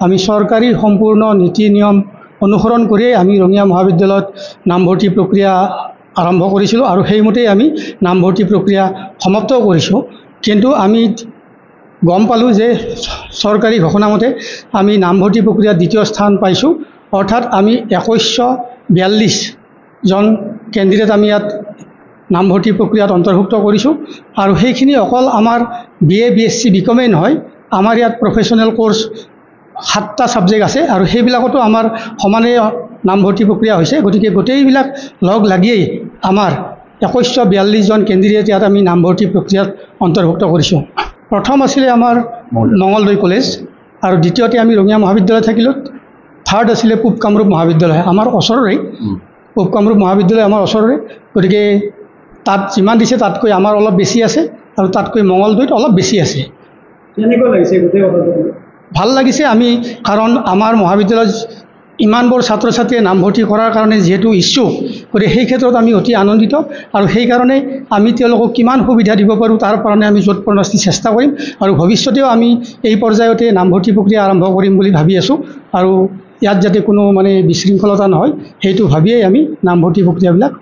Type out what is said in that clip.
আমি চৰকাৰী সম্পূৰ্ণ নীতি নিয়ম অনুসৰণ কৰিয়ে আমি ৰঙিয়া মহাবিদ্যালয়ত নামভৰ্তি প্ৰক্ৰিয়া আৰম্ভ কৰিছিলোঁ আৰু সেইমতেই আমি নামভৰ্তি প্ৰক্ৰিয়া সমাপ্ত কৰিছোঁ। কিন্তু আমি গম পালোঁ যে চৰকাৰী ঘোষণামতে আমি নামভৰ্তি প্ৰক্ৰিয়াত দ্বিতীয় স্থান পাইছোঁ, অৰ্থাৎ আমি 2142 জন কেণ্ডিডেট আমি ইয়াত নামভৰ্তি প্ৰক্ৰিয়াত অন্তৰ্ভুক্ত কৰিছোঁ। আৰু সেইখিনি অকল আমাৰ BA BSc BComeই নহয়, আমাৰ ইয়াত প্ৰফেশ্যনেল কোৰ্চ 7টা ছাবজেক্ট আছে আৰু সেইবিলাকতো আমাৰ সমানে নামভৰ্তি প্ৰক্ৰিয়া হৈছে। গতিকে গোটেইবিলাক লগ লাগিয়েই আমাৰ 2142 জন কেণ্ডিডেট ইয়াত আমি নামভৰ্তি প্ৰক্ৰিয়াত অন্তৰ্ভুক্ত কৰিছোঁ। প্ৰথম আছিলে আমাৰ মঙলদৈ কলেজ আৰু দ্বিতীয়তে আমি ৰঙিয়া মহাবিদ্যালয় থাকিলোঁ, থাৰ্ড আছিলে পূব কামৰূপ মহাবিদ্যালয় আমাৰ ওচৰৰে। পূব কামৰূপ মহাবিদ্যালয় আমাৰ ওচৰৰে, গতিকে তাত যিমান দিছে তাতকৈ আমাৰ অলপ বেছি আছে আৰু তাতকৈ মঙলদৈত অলপ বেছি আছে। কেনেকুৱা লাগিছে গোটেই কথাটো? ভাল লাগিছে আমি, কাৰণ আমাৰ মহাবিদ্যালয়ত ইমানবোৰ ছাত্ৰ ছাত্ৰীয়ে নামভৰ্তি কৰাৰ কাৰণে যিহেতু ইচ্ছুক, গতিকে সেই ক্ষেত্ৰত আমি অতি আনন্দিত আৰু সেইকাৰণে আমি তেওঁলোকক কিমান সুবিধা দিব পাৰোঁ তাৰ কাৰণে আমি যৎপৰোনাস্তি চেষ্টা কৰিম আৰু ভৱিষ্যতেও আমি এই পৰ্যায়তে নামভৰ্তি প্ৰক্ৰিয়া আৰম্ভ কৰিম বুলি ভাবি আছোঁ। আৰু ইয়াত যাতে কোনো বিশৃংখলতা নহয় সেইটো ভাবিয়েই আমি নামভৰ্তি প্ৰক্ৰিয়াবিলাক